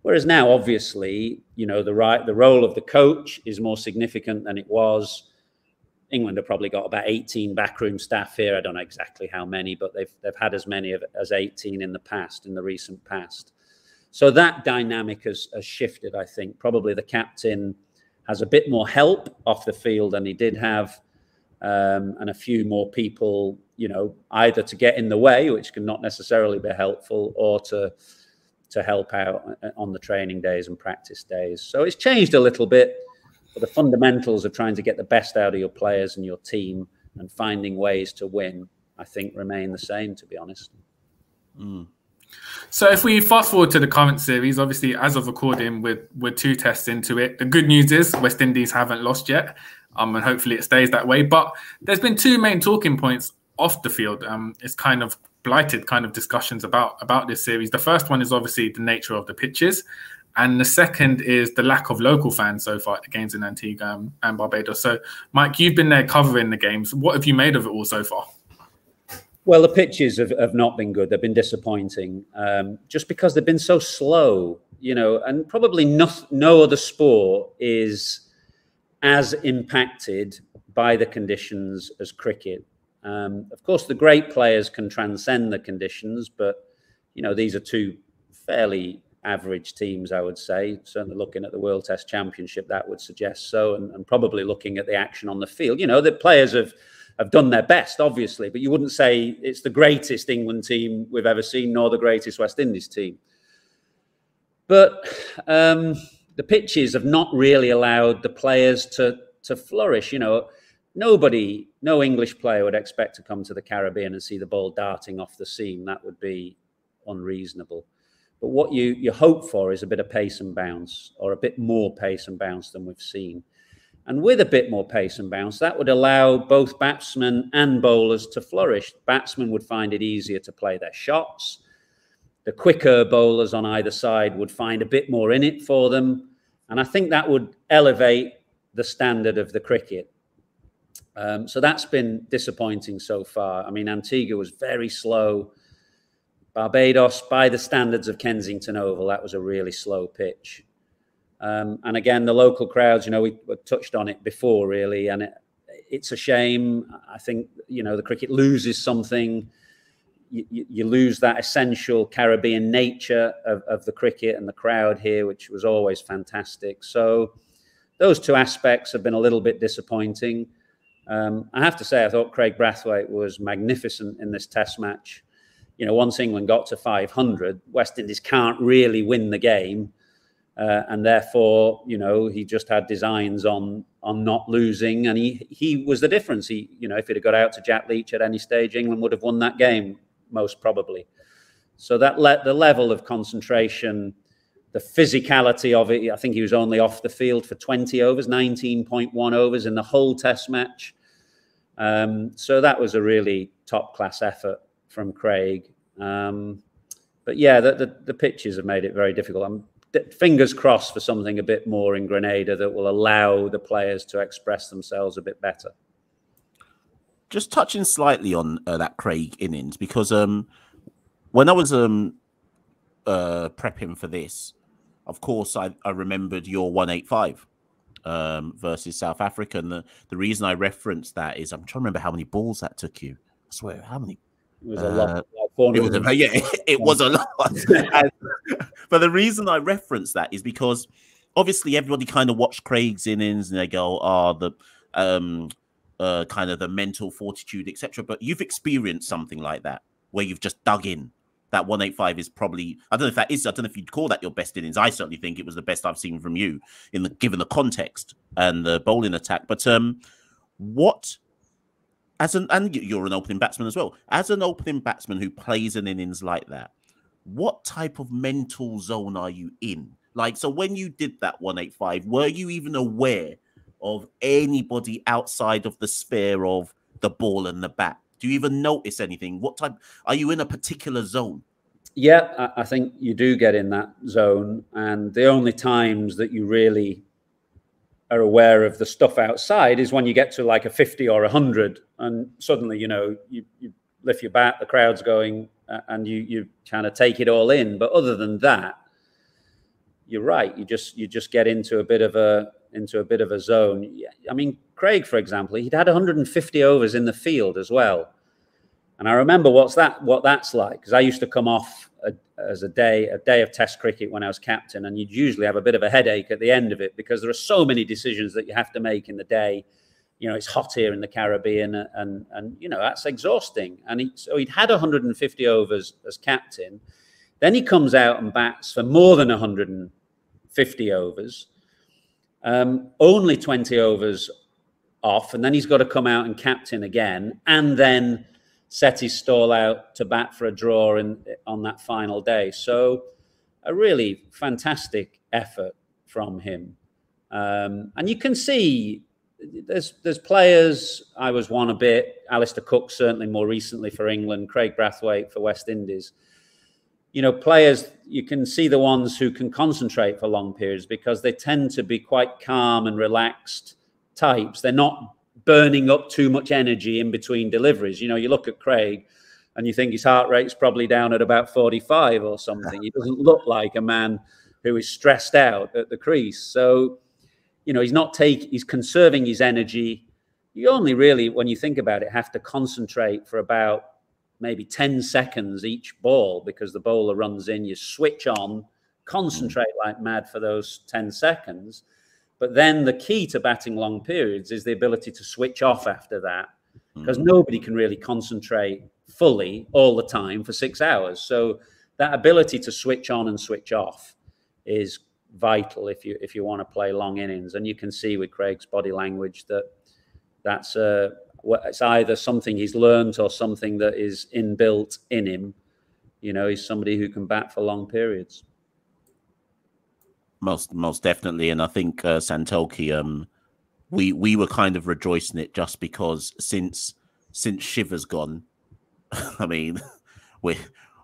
Whereas now, obviously, the role of the coach is more significant than it was. England have probably got about 18 backroom staff here. I don't know exactly how many, but they've had as many as 18 in the recent past. So that dynamic has shifted, I think. Probably the captain has a bit more help off the field than he did have, and a few more people, you know, either to get in the way, which can not necessarily be helpful, or to help out on the training days and practice days. So it's changed a little bit, but the fundamentals of trying to get the best out of your players and your team and finding ways to win, I think, remain the same, to be honest. Mm. So if we fast forward to the current series, obviously, as of recording, we're 2 tests into it. The good news is West Indies haven't lost yet, and hopefully it stays that way. But there's been 2 main talking points off the field. It's kind of blighted kind of discussions about this series. The first one is obviously the nature of the pitches, and the second is the lack of local fans so far at the games in Antigua and Barbados. So, Mike, you've been there covering the games. What have you made of it all so far? Well, the pitches have not been good. They've been disappointing, just because they've been so slow, you know, and probably no other sport is as impacted by the conditions as cricket. Of course, the great players can transcend the conditions, but, you know, these are 2 fairly average teams, I would say. Certainly looking at the World Test Championship, that would suggest so, and probably looking at the action on the field. You know, the players have done their best, obviously, but you wouldn't say it's the greatest England team we've ever seen, nor the greatest West Indies team. But the pitches have not really allowed the players to flourish. You know, no English player would expect to come to the Caribbean and see the ball darting off the seam. That would be unreasonable. But what you hope for is a bit of pace and bounce, or a bit more pace and bounce than we've seen. And with a bit more pace and bounce, that would allow both batsmen and bowlers to flourish. Batsmen would find it easier to play their shots. The quicker bowlers on either side would find a bit more in it for them. And I think that would elevate the standard of the cricket. So that's been disappointing so far. I mean, Antigua was very slow. Barbados, by the standards of Kensington Oval, that was a really slow pitch. And again, the local crowds, you know, we touched on it before, really, and it's a shame. I think, you know, the cricket loses something. You lose that essential Caribbean nature of the cricket and the crowd here, which was always fantastic. So those 2 aspects have been a little bit disappointing. I have to say, I thought Craig Brathwaite was magnificent in this Test match. You know, once England got to 500, West Indies can't really win the game. And therefore, you know, he just had designs on not losing, and he was the difference. He, you know, if he'd have got out to Jack Leach at any stage, England would have won that game, most probably. So that the level of concentration, the physicality of it, I think he was only off the field for 20 overs, 19.1 overs in the whole Test match. So that was a really top-class effort from Craig. But yeah, the pitches have made it very difficult. Fingers crossed for something a bit more in Grenada that will allow the players to express themselves a bit better. Just touching slightly on that Craig innings, because when I was prepping for this, of course, I remembered your 185 versus South Africa. And the reason I referenced that is I'm trying to remember how many balls that took you. I swear, how many? It was a lot. It was a lot. But the reason I reference that is because obviously everybody kind of watched Craig's innings and they go, the kind of the mental fortitude, etc. But you've experienced something like that where you've just dug in. That 185 is probably, I don't know if you'd call that your best innings. I certainly think it was the best I've seen from you given the context and the bowling attack. But and you're an opening batsman as well. As an opening batsman who plays an innings like that, what type of mental zone are you in? Like, so when you did that 185, were you even aware of anybody outside of the sphere of the ball and the bat? Do you even notice anything? What type? Are you in a particular zone? Yeah, I think you do get in that zone. And the only times that you really are aware of the stuff outside is when you get to like a 50 or 100 and suddenly, you know, you lift your bat, the crowd's going, and you kind of take it all in. But other than that, you're right. You just get into a bit of a zone. I mean, Craig, for example, he'd had 150 overs in the field as well. And I remember what that's like, because I used to come off a day of Test cricket when I was captain, and you'd usually have a bit of a headache at the end of it because there are so many decisions that you have to make in the day. You know, it's hot here in the Caribbean, and you know, that's exhausting. And so he'd had 150 overs as captain. Then he comes out and bats for more than 150 overs, only 20 overs off, and then he's got to come out and captain again, and then set his stall out to bat for a draw on that final day. So a really fantastic effort from him. And you can see there's players, I was one a bit, Alistair Cook certainly more recently for England, Craig Brathwaite for West Indies. You know, players, you can see the ones who can concentrate for long periods because they tend to be quite calm and relaxed types. They're not burning up too much energy in between deliveries. You know, you look at Craig and you think his heart rate's probably down at about 45 or something. He doesn't look like a man who is stressed out at the crease. So, you know, he's conserving his energy. You only really, when you think about it, have to concentrate for about maybe 10 seconds each ball, because the bowler runs in, you switch on, concentrate like mad for those 10 seconds. But then the key to batting long periods is the ability to switch off after that, because nobody can really concentrate fully all the time for 6 hours. So that ability to switch on and switch off is vital if you want to play long innings. And you can see with Craig's body language that that's it's either something he's learned or something that is inbuilt in him. You know, he's somebody who can bat for long periods. Most definitely. And I think Santoki, we were kind of rejoicing it just because since Shiver's gone, I mean,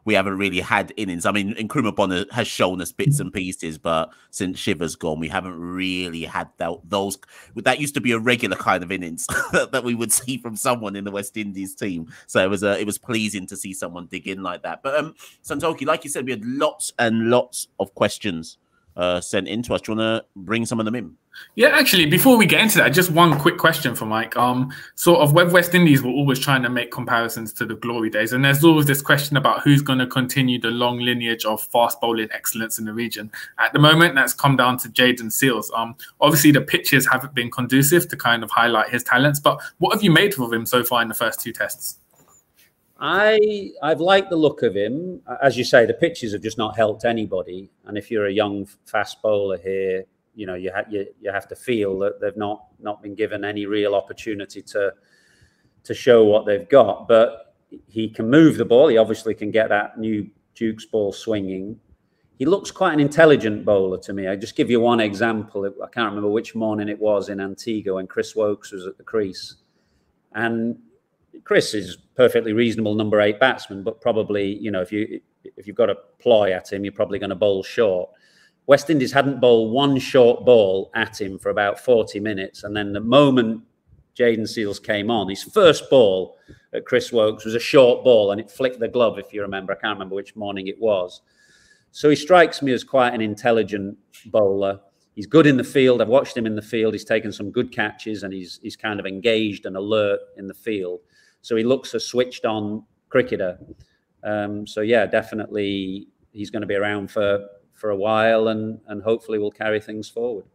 we haven't really had innings. I mean, Nkrumah Bonner has shown us bits and pieces, but since Shiver's gone, we haven't really had those. That used to be a regular kind of innings that we would see from someone in the West Indies team. So it was pleasing to see someone dig in like that. But Santoki, like you said, we had lots and lots of questions sent in to us. Do you want to bring some of them in? Yeah, actually, before we get into that, just one quick question for Mike. Sort of, with West Indies, we're always trying to make comparisons to the glory days, and there's always this question about who's going to continue the long lineage of fast bowling excellence in the region. At the moment, that's come down to Jayden Seales. Obviously, the pitches haven't been conducive to kind of highlight his talents, but what have you made of him so far in the first 2 tests? I've liked the look of him. As you say, the pitches have just not helped anybody. And if you're a young fast bowler here, you know, you have to feel that they've not been given any real opportunity to show what they've got. But he can move the ball. He obviously can get that new Duke's ball swinging. He looks quite an intelligent bowler to me. I'll just give you one example. I can't remember which morning it was in Antigua when Chris Woakes was at the crease. And Chris is perfectly reasonable number 8 batsman, but probably, you know, if you've got a ploy at him, you're probably going to bowl short. West Indies hadn't bowled one short ball at him for about 40 minutes. And then the moment Jayden Seales came on, his first ball at Chris Woakes was a short ball and it flicked the glove, if you remember. I can't remember which morning it was. So he strikes me as quite an intelligent bowler. He's good in the field. I've watched him in the field. He's taken some good catches and he's kind of engaged and alert in the field. So he looks a switched on cricketer. So yeah, definitely he's going to be around for a while and hopefully will carry things forward.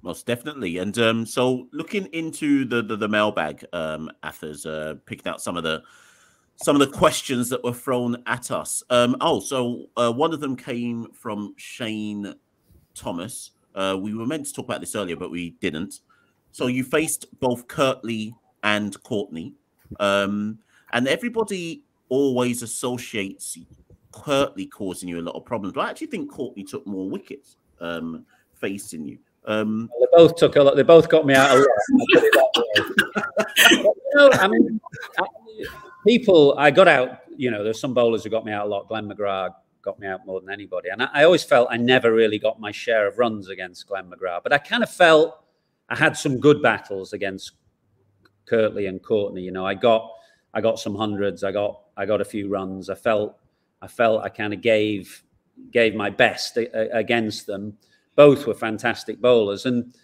Most definitely. And so looking into the mailbag, Athers, picking out some of the questions that were thrown at us. So one of them came from Shane Thomas. We were meant to talk about this earlier, but we didn't. So you faced both Kirtley and Courtney, and everybody always associates Kirtley causing you a lot of problems. But I actually think Courtney took more wickets facing you. They both took a lot. They both got me out a lot. You know, I mean, I got out. You know, there's some bowlers who got me out a lot. Glenn McGrath got me out more than anybody, and I always felt I never really got my share of runs against Glenn McGrath. But I kind of felt I had some good battles against Kirtley and Courtney. You know, I got some hundreds. I got a few runs. I felt I kind of gave my best against them. Both were fantastic bowlers. And,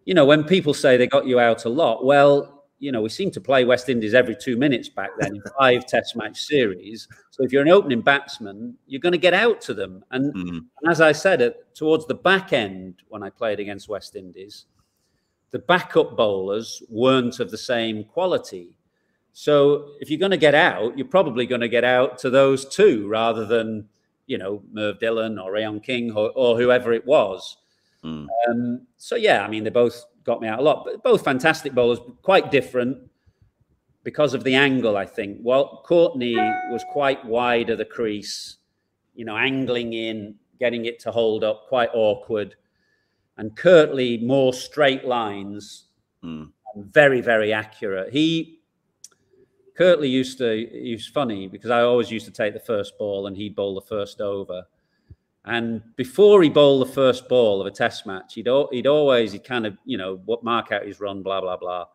you know, when people say they got you out a lot, well, you know, we seemed to play West Indies every 2 minutes back then in 5 test match series. So if you're an opening batsman, you're going to get out to them. And as I said, towards the back end, when I played against West Indies, the backup bowlers weren't of the same quality. So if you're going to get out, you're probably going to get out to those 2 rather than, you know, Merv Dillon or Rayon King or whoever it was. So, yeah, I mean, they both got me out a lot, but both fantastic bowlers, quite different because of the angle, I think. Well, Courtney was quite wide of the crease, you know, angling in, getting it to hold up, quite awkward. And Curtly, more straight lines, and very, very accurate. Curtly he was funny because I always used to take the first ball and he'd bowl the first over. And before he bowled the first ball of a test match, he'd kind of, you know, mark out his run, blah, blah, blah.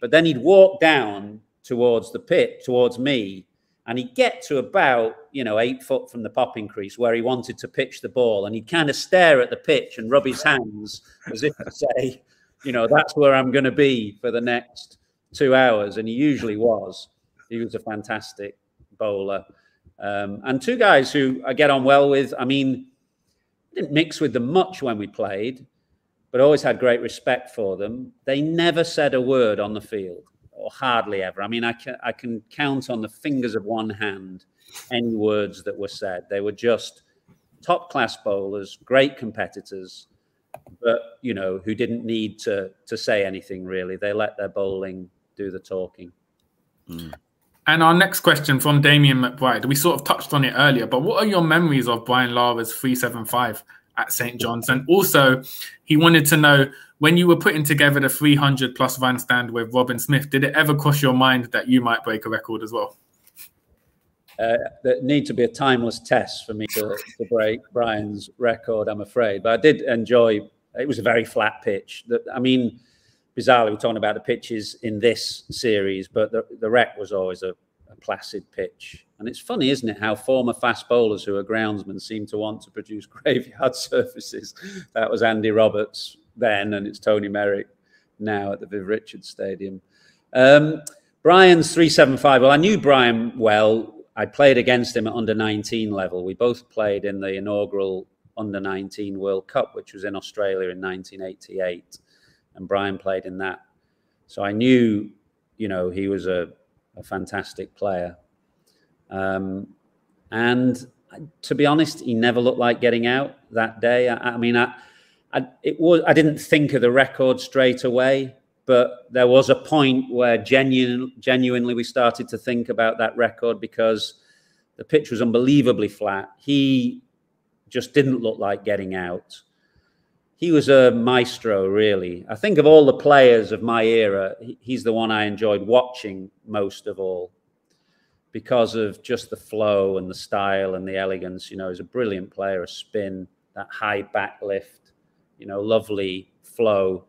But then he'd walk down towards the pit, towards me, and he'd get to about, you know, 8 foot from the popping crease where he wanted to pitch the ball. And he'd kind of stare at the pitch and rub his hands as if to say, you know, that's where I'm going to be for the next 2 hours. And he usually was. He was a fantastic bowler. And 2 guys who I get on well with. I mean, didn't mix with them much when we played, but always had great respect for them. They never said a word on the field, or hardly ever. I mean, I can count on the fingers of one hand any words that were said. They were just top-class bowlers, great competitors, but, you know, who didn't need to say anything, really. They let their bowling do the talking. And our next question from Damien McBride, we sort of touched on it earlier, but what are your memories of Brian Lara's 375 at St. John's? And also, he wanted to know, when you were putting together the 300+ run stand with Robin Smith, did it ever cross your mind that you might break a record as well? There need to be a timeless test for me to break Brian's record, I'm afraid. But I did enjoy, it was a very flat pitch. I mean, bizarrely, we're talking about the pitches in this series, but the Rec was always a placid pitch. And it's funny, isn't it, how former fast bowlers who are groundsmen seem to want to produce graveyard surfaces. That was Andy Roberts then, and it's Tony Merrick now at the Viv Richards Stadium. Brian's 375, well, I knew Brian well. I played against him at under-19 level. We both played in the inaugural under-19 World Cup, which was in Australia in 1988. And Brian played in that. So I knew, you know, he was a fantastic player. And to be honest, he never looked like getting out that day. I mean, I didn't think of the record straight away, but there was a point where genuinely we started to think about that record because the pitch was unbelievably flat. He just didn't look like getting out. He was a maestro, really. I think of all the players of my era, he's the one I enjoyed watching most of all because of just the flow and the style and the elegance. You know, he's a brilliant player, a spin, that high back lift, you know, lovely flow.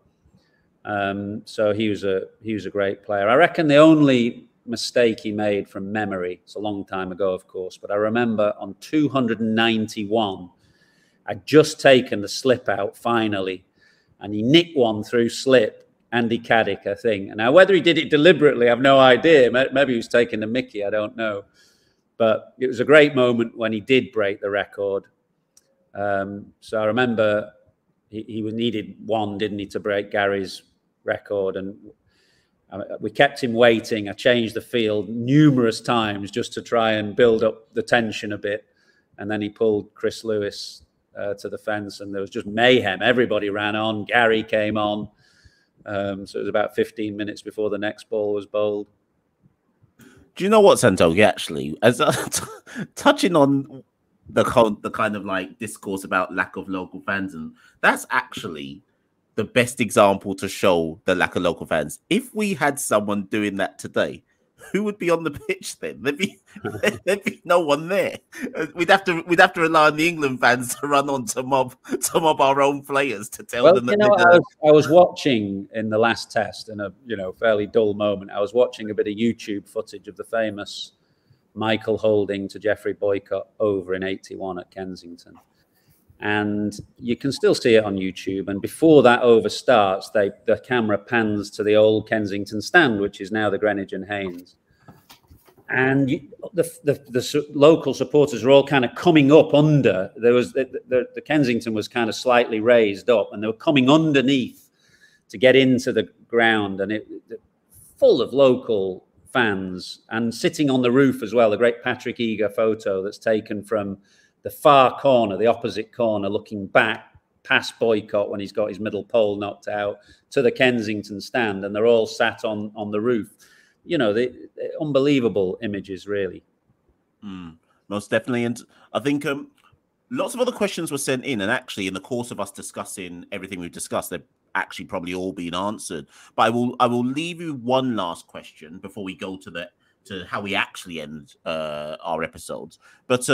So he was a great player. I reckon the only mistake he made from memory, it's a long time ago, of course, but I remember on 291, I'd just taken the slip out finally, and he nicked one through slip, Andy Caddick, I think. And now whether he did it deliberately, I've no idea. Maybe he was taking the mickey, I don't know. But it was a great moment when he did break the record. So I remember he needed one, didn't he, to break Gary's record. And we kept him waiting. I changed the field numerous times just to try and build up the tension a bit. And then he pulled Chris Lewis to the fence, and there was just mayhem. Everybody ran on. Gary came on. So it was about 15 minutes before the next ball was bowled. Do you know what, Santoki, actually, as touching on the kind of like discourse about lack of local fans, and that's actually the best example to show the lack of local fans. If we had someone doing that today, who would be on the pitch then? There'd be no one there. We'd have to rely on the England fans to run on to mob our own players to tell them that. You know, I was watching in the last test in a fairly dull moment. I was watching a bit of YouTube footage of the famous Michael Holding to Geoffrey Boycott over in '81 at Kensington, And you can still see it on YouTube. And before that over starts, the camera pans to the old Kensington stand, which is now the Greenwich and Haynes. And the local supporters are all kind of coming up under. There was the Kensington was kind of slightly raised up, and they were coming underneath to get into the ground, and it full of local fans, and sitting on the roof as well. The great Patrick Eager photo that's taken from the far corner, the opposite corner, looking back past Boycott when he's got his middle pole knocked out to the Kensington stand, and they're all sat on the roof. You know, the unbelievable images, really. Most definitely. And I think lots of other questions were sent in, and actually in the course of us discussing everything we've discussed, they've actually probably all been answered. But I will leave you one last question before we go to how we actually end our episodes. But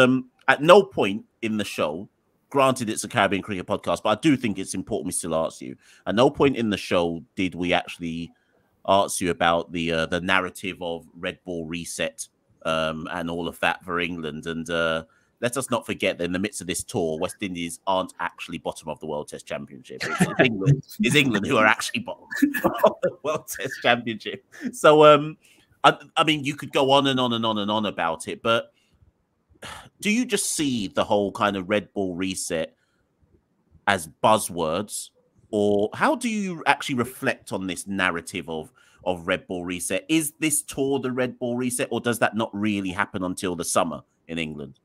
at no point in the show, granted it's a Caribbean cricket podcast, but I do think it's important we still ask you. At no point in the show did we actually ask you about the narrative of red ball reset and all of that for England. And let us not forget that in the midst of this tour, West Indies aren't actually bottom of the World Test Championship. It's England who are actually bottom of the World Test Championship. So, I mean, you could go on and on and on and on about it, but do you just see the whole kind of red ball reset as buzzwords? Or how do you actually reflect on this narrative of red ball reset? Is this tour the red ball reset, or does that not really happen until the summer in England?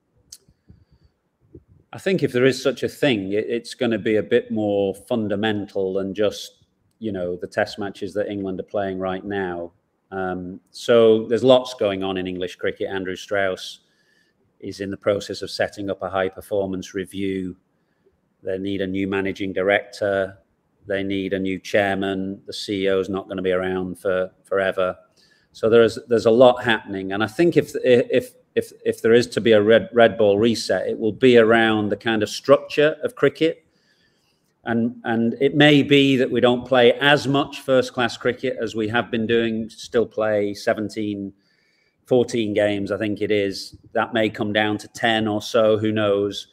I think if there is such a thing, it's going to be a bit more fundamental than just, you know, the test matches that England are playing right now. So there's lots going on in English cricket. Andrew Strauss is in the process of setting up a high performance review. They need a new managing director. They need a new chairman. The CEO is not going to be around for forever. So there's a lot happening. And I think if there is to be a red ball reset, it will be around the kind of structure of cricket. And it may be that we don't play as much first class cricket as we have been doing, still play 17, 14 games, I think it is. That may come down to 10 or so, who knows.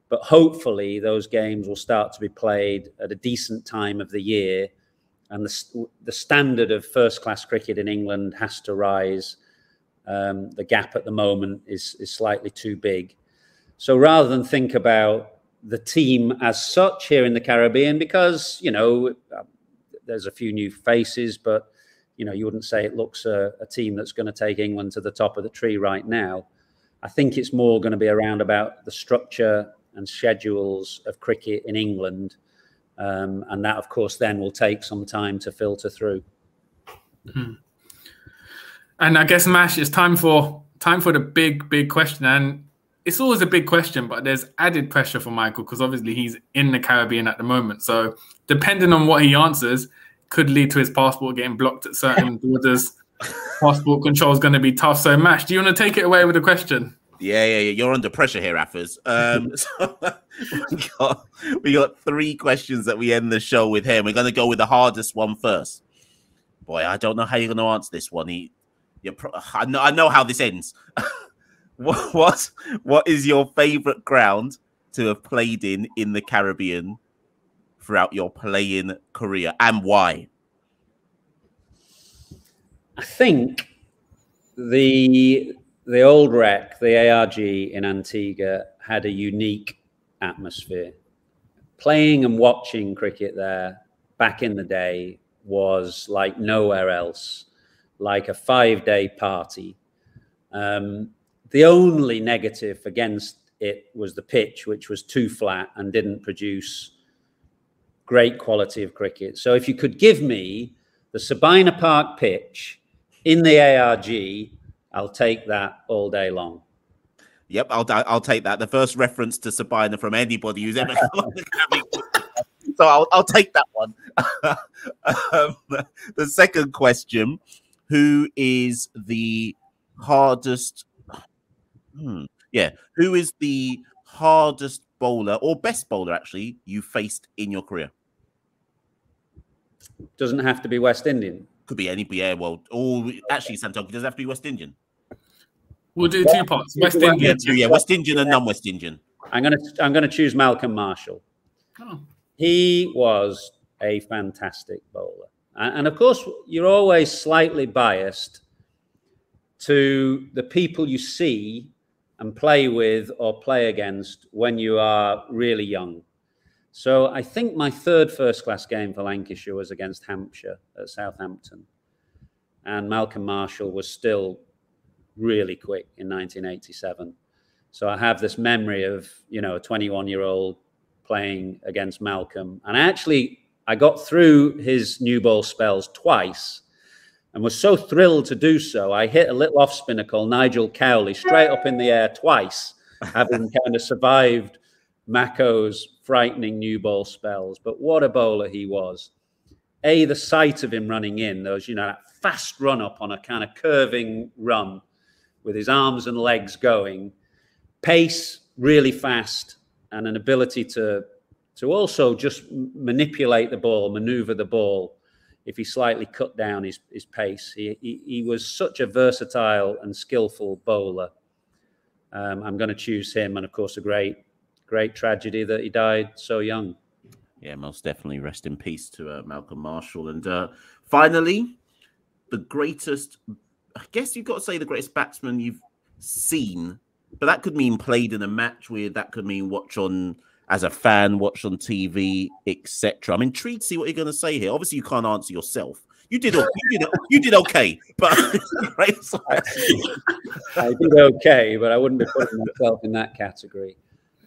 But hopefully those games will start to be played at a decent time of the year. And the standard of first-class cricket in England has to rise. The gap at the moment is slightly too big. So rather than think about the team as such here in the Caribbean, because, you know, there's a few new faces, but, you know, you wouldn't say it looks a team that's going to take England to the top of the tree right now. I think it's more going to be around about the structure and schedules of cricket in England. And that, of course, then will take some time to filter through. Mm-hmm. And I guess, Mash, it's time for the big question. And it's always a big question, but there's added pressure for Michael because obviously he's in the Caribbean at the moment. So depending on what he answers could lead to his passport getting blocked at certain borders. Passport control is going to be tough. So, Mash, do you want to take it away with a question? Yeah. You're under pressure here, Athers. So we got 3 questions that we end the show with here. We're going to go with the hardest one first. Boy, I don't know how you're going to answer this one. I know how this ends. What is your favourite ground to have played in the Caribbean throughout your playing career, and why? I think the old rec, the ARG in Antigua, had a unique atmosphere. Playing and watching cricket there back in the day was like nowhere else, like a 5-day party. The only negative against it was the pitch, which was too flat and didn't produce great quality of cricket. So if you could give me the Sabina Park pitch in the ARG, I'll take that all day long. Yep, I'll take that. The first reference to Sabina from anybody who's ever come on the Caribbean. So I'll take that one. The second question: who is the hardest? Who is the hardest bowler or best bowler actually you faced in your career? Doesn't have to be West Indian. Could be any, yeah. Well, actually, Santoki doesn't have to be West Indian. We'll do 2 parts. West Indian. Yeah, West Indian and non-West Indian. I'm gonna choose Malcolm Marshall. Oh. He was a fantastic bowler, and of course, you're always slightly biased to the people you see and play with or play against when you are really young. So I think my third first-class game for Lancashire was against Hampshire at Southampton, and Malcolm Marshall was still really quick in 1987. So I have this memory of, a 21-year-old playing against Malcolm. And I got through his new ball spells twice and was so thrilled to do so. I hit a little off spinner called Nigel Cowley straight up in the air twice, having kind of survived Mako's frightening new ball spells. But what a bowler he was. The sight of him running in, those, that fast run up on a kind of curving run with his arms and legs going, pace really fast, and an ability to also just manipulate the ball, maneuver the ball if he slightly cut down his pace. He was such a versatile and skillful bowler. I'm going to choose him, and of course, a great tragedy that he died so young. Yeah, most definitely. Rest in peace to Malcolm Marshall. And finally, the greatest, I guess you've got to say the greatest batsman you've seen, but that could mean played in a match with, that could mean watch on as a fan, watch on TV, etc. I'm intrigued to see what you're going to say here. Obviously, you can't answer yourself. You did okay, but I did okay, but I wouldn't be putting myself in that category.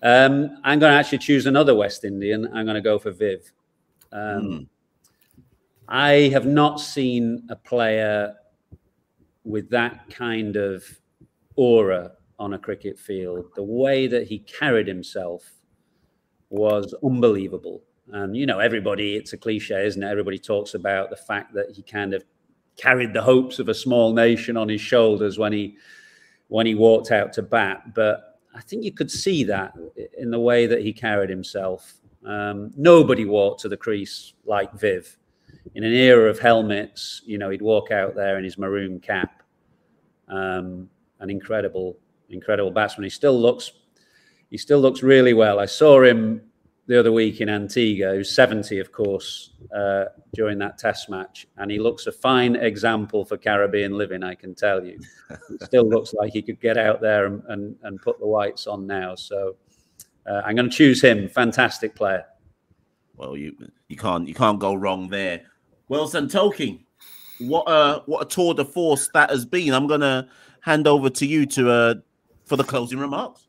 I'm going to actually choose another West Indian. I'm going to go for Viv. I have not seen a player with that kind of aura on a cricket field. The way that he carried himself was unbelievable. And, everybody, it's a cliche, isn't it? Everybody talks about the fact that he kind of carried the hopes of a small nation on his shoulders when he walked out to bat. But I think you could see that in the way that he carried himself. Nobody walked to the crease like Viv. In an era of helmets, he'd walk out there in his maroon cap. An incredible batsman. He still looks really well. I saw him the other week in Antigua. He was 70, of course, during that test match. And he looks a fine example for Caribbean living, I can tell you. It still looks like he could get out there and put the whites on now. So I'm going to choose him. Fantastic player. Well, you can't go wrong there. Well, Santoki, what a tour de force that has been. I'm going to hand over to you for the closing remarks.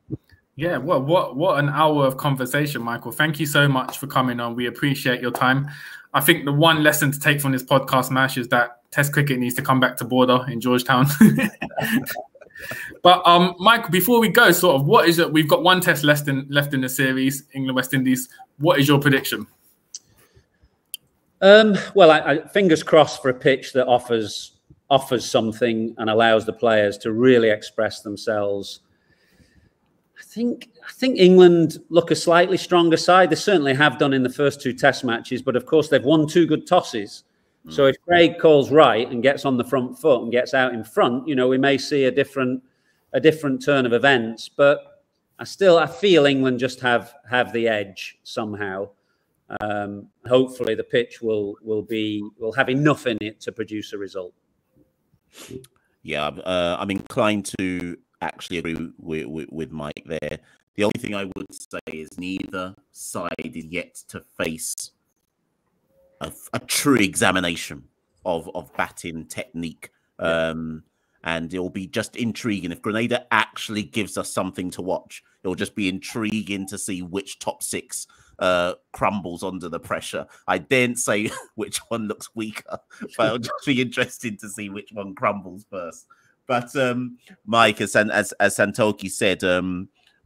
Yeah, well, what an hour of conversation, Michael. Thank you so much for coming on. We appreciate your time. I think the one lesson to take from this podcast, Mash, is that Test cricket needs to come back to border in Georgetown. But Michael, before we go, what is it? We've got one test left in the series, England West Indies. What is your prediction? Well, I fingers crossed for a pitch that offers something and allows the players to really express themselves. I think England look a slightly stronger side. They certainly have done in the first two test matches, but of course they've won two good tosses. So if Craig calls right and gets on the front foot and gets out in front, we may see a different turn of events. But I feel England just have the edge somehow. Hopefully the pitch will have enough in it to produce a result. Yeah, I'm inclined to actually agree with Mike there. The only thing I would say is neither side is yet to face a true examination of batting technique. And it'll be just intriguing. If Grenada actually gives us something to watch, it'll just be intriguing to see which top six crumbles under the pressure. I daren't say which one looks weaker, but it'll just be interesting to see which one crumbles first. But Mike, as Santoki said,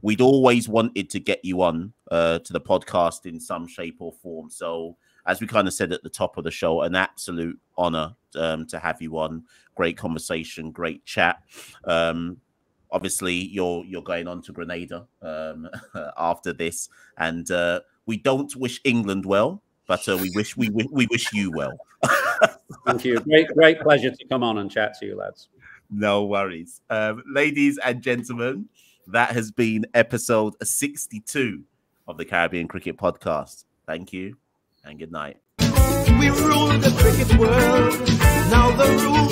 we'd always wanted to get you on to the podcast in some shape or form. So as we kind of said at the top of the show, an absolute honor to have you on. Great conversation, great chat. Obviously, you're going on to Grenada after this, and we don't wish England well, but we wish you well. Thank you. Great pleasure to come on and chat to you, lads. No worries. Ladies and gentlemen, that has been episode 62 of the Caribbean Cricket Podcast. Thank you and good night. We rule the cricket world. Now the rule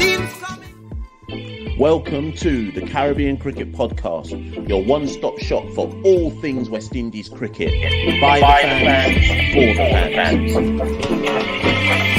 seems coming. Welcome to the Caribbean Cricket Podcast, your one-stop shop for all things West Indies cricket. By the fans, for the fans.